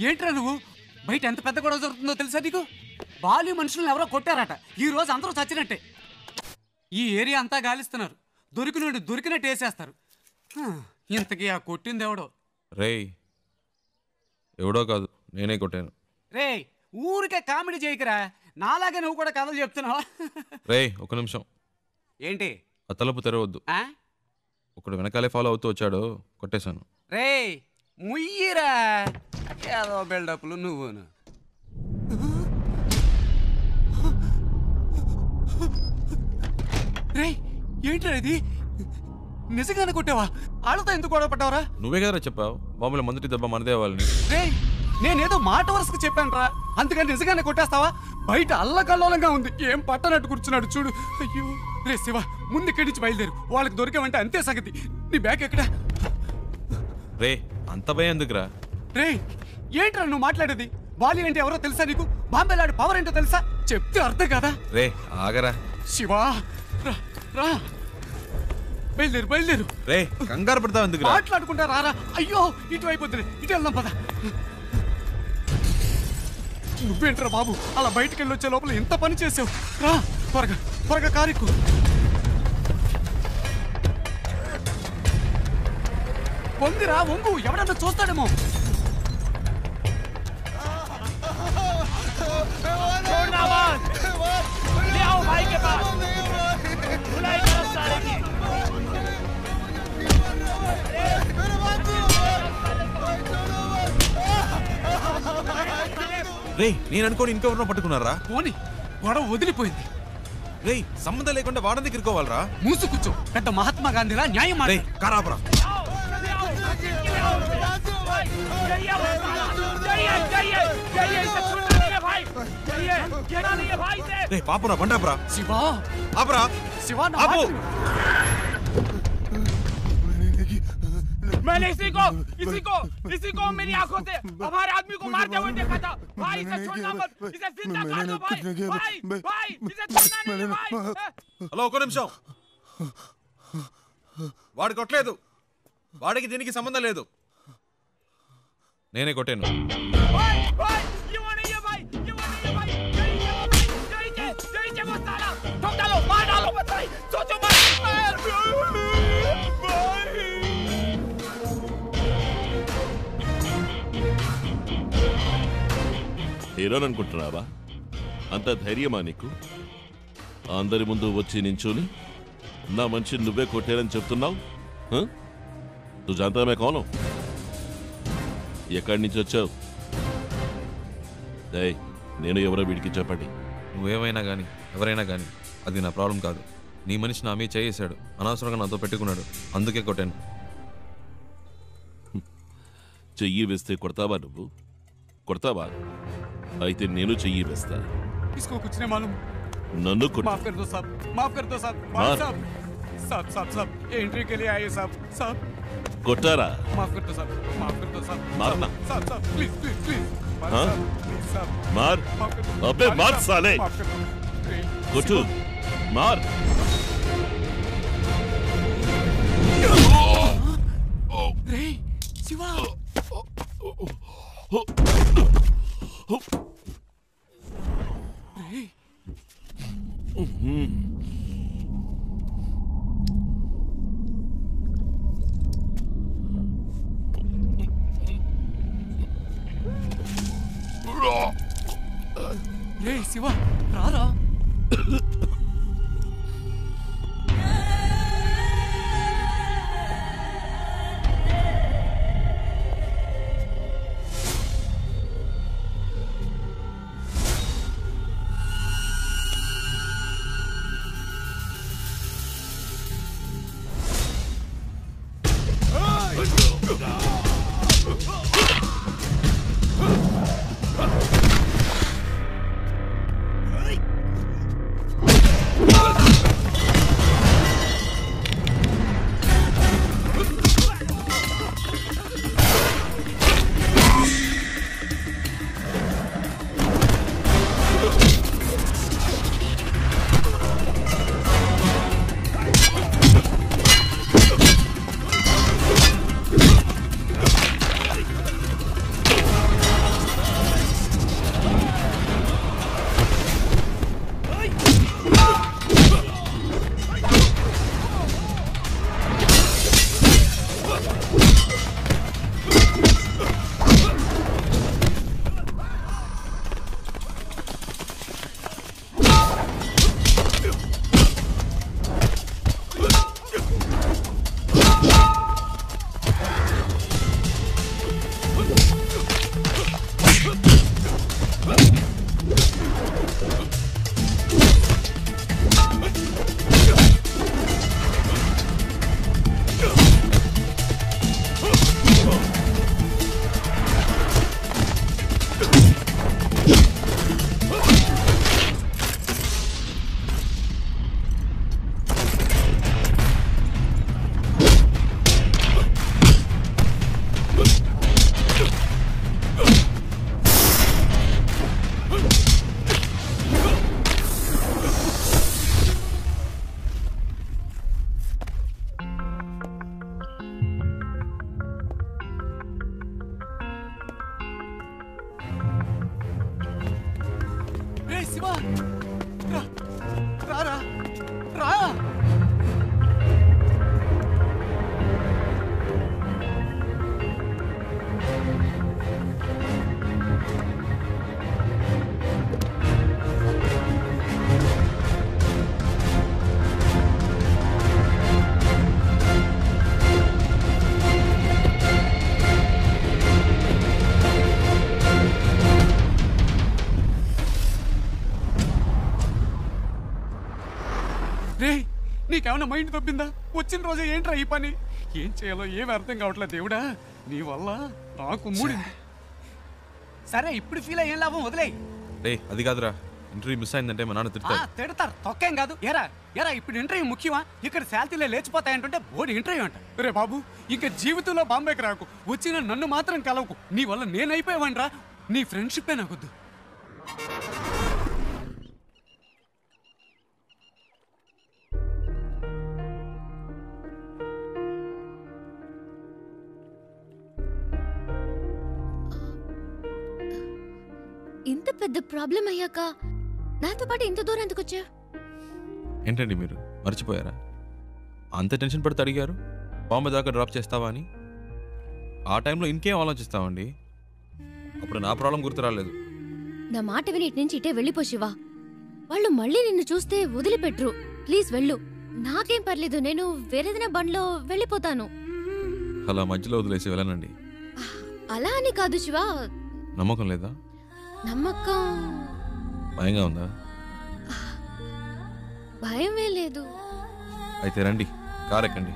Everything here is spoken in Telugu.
ఏంట్రా నువ్వు? బయట ఎంత పెద్ద గొడవ జరుగుతుందో తెలుసా నీకు? బాలి మనుషులను ఎవరో కొట్టారట. ఈ రోజు అందరూ చచ్చినట్టే. ఈ ఏరియా అంతా గాలిస్తున్నారు. దొరికినట్టు వేసేస్తారు. ఇంతకీ ఆ కొట్టింది ఎవడో? రేయ్, ఎవడో కాదు, నేనే కొట్టాను. రే, ఊరికే కామెడీ చేయకరా. నాలాగే నువ్వు కూడా కథలు చెప్తున్నావా? రేయ్, ఒక నిమిషం. ఏంటి? ఆ తలుపు తెరవద్దు. ఒకడు వెనకాలే ఫాలో అవుతూ వచ్చాడు, కొట్టేశాను. రే ముయ్యిరా, ఏదో బిల్డప్లు నువ్వును. రే ఏంట్రా ఇది? నిజంగానే కొట్టావా? ఆళ్ళతో ఎందుకు గొడవ పడ్డావరా? నువ్వే కదరా చెప్పావు మామూలు మొదటి దెబ్బ మనదే వాళ్ళని. రే నేనేదో మాట వరుసకు చెప్పాను రా, అందుకని నిజంగానే కొట్టేస్తావా? బయట అల్లకల్లోలంగా ఉంది, ఏం పట్టనట్టు కూర్చున్నాడు చూడు. అయ్యో రే శివ, ముందు ఇక్కడి నుంచి బయలుదేరు. వాళ్ళకి దొరికామంటే అంతే సంగతి. నీ బ్యాగ్ ఎక్కడా? రే అంత భయం ఎందుకురా? రే ఏంట్రా నువ్వు మాట్లాడేది? బాలి అంటే ఎవరో తెలుసా నీకు? బాంబేలాడి పవర్ ఏంటో తెలుసా? చెప్తే అర్థం కదా. రే ఆగరా శివా, రా రా, బయలుదేరు. రే కంగారు పడతావు ఎందుకు? మాట్లాడుకుంటా రారా. అయ్యో ఇటువైపు వద్దులే, ఇటు వెళ్దాం పద. నువ్వేంట్రా బాబు అలా బయటికి వెళ్ళి వచ్చే లోపల ఎంత పని చేసావు? రా త్వరగా కారెక్కు. వంగిరా వంగు, ఎవడన్నా చూస్తాడేమో. రే నేను అనుకోని ఇంకెవరినో పట్టుకున్నారా? పోనీ గొడవ వదిలిపోయింది. రే సంబంధం లేకుండా వాడని దగ్గర ఇరుకోవాలరా? మూసు కూర్చో, పెద్ద మహాత్మా గాంధీలా న్యాయం మాట. కారాపురా. రే పాపురా, బండాపురా. శివా ఆపురా. శివా ఆపు. मैंने इसी को मेरी आंखों से हमारे आदमी को मारते हुए देखा था। भाई इसे छोड़ना मत, इसे जिंदा काट दो भाई, इसे छोड़ना नहीं भाई। హలో ఒక్క నిమిషం. వాడు కొట్టలేదు, వాడికి దీనికి సంబంధం లేదు. నేనే కొట్టాను. హీరోని అనుకుంటున్నావా? అంత ధైర్యమా నీకు? అందరి ముందు వచ్చి నించోని నా మనిషిని నువ్వే కొట్టారని చెప్తున్నావు? నువ్వు జాంతా మే కౌన్? ఎక్కడి నుంచి వచ్చావు? నేను ఎవరో వీడికి చెప్పండి. నువ్వేమైనా కానీ ఎవరైనా కానీ అది నా ప్రాబ్లం కాదు. నీ మనిషి నా మీద చేసాడు, అనవసరంగా నాతో పెట్టుకున్నాడు, అందుకే కొట్టాను. చెయ్యి వేస్తే కొడతావా? నువ్వు కొడతావా? అయితే నేను చెయ్యి వేస్తా. इसको कुछ नहीं मालूम. नन्नू को माफ कर दो साहब, माफ कर दो साहब. साहब ये एंट्री के लिए आए साहब. कोटारा माफ कर दो साहब. मारना साहब प्लीज. हाँ साहब मार. अबे मार साले. कोटू मार. रे शिवा. రే శివ రారా. శివ రారా రా. రే నీకేమైనా మైండ్ తప్పిందా? వచ్చిన రోజే ఏంట్రా ఈ పని? ఏం చేయాలో ఏమి అర్థం కావట్లేదు దేవుడా. నీ వల్ల నాకు మూడింది. సరే ఇప్పుడు ఫీల్ అయ్యేం లాభం, వదిలే. రే అది కాదురా, ఇంటర్వ్యూ మిస్ అయిందంటే మా నాన్న తిడతారు. తిడతారు, తొక్కేం కాదు. ఎరా ఎరా ఇప్పుడు ఇంటర్వ్యూ ముఖ్యమా? ఇక్కడ శాలరీలే లేచిపోతాయంటుంటే బోర్డు ఇంటర్వ్యూ అంట. రే బాబు, ఇంకా జీవితంలో బాంబేకి రాకు. వచ్చిన నన్ను మాత్రం కలవకు. నీ వల్ల నేనైపోయావనరా. నీ ఫ్రెండ్షిప్పే నాకొద్దు. ఇంత పెద్ద ప్రాబ్లం అయ్యాక నాతో పాటు ఇంత దూరం ఎందుకు వచ్చా? ఏంటండి మీరు మర్చిపోయారా? అంత టెన్షన్ పడితే అడిగారు బాంబే దాకా డ్రాప్ చేస్తావా అని. ఆ టైంలో ఇంకేం ఆలోచిస్తామండి? అప్పుడు నా ప్రాబ్లం గుర్తు రాలేదు. నా మాట విని ఇటు నుంచి ఇటే వెళ్ళిపో శివా. వాళ్ళు మళ్ళీ నిన్ను చూస్తే వదిలిపెట్టరు. ప్లీజ్ వెళ్ళు. నాకేం పర్లేదు, నేను వేరేదైనా బండ్లో వెళ్ళిపోతాను. అలా మధ్యలో వదిలేసి వెళ్ళనండి. అలా అని కాదు శివా. నమ్మకం లేదా? నమ్మకం. భయంగా ఉందా? భయమే లేదు. అయితే రండి, కార్ ఎక్కండి.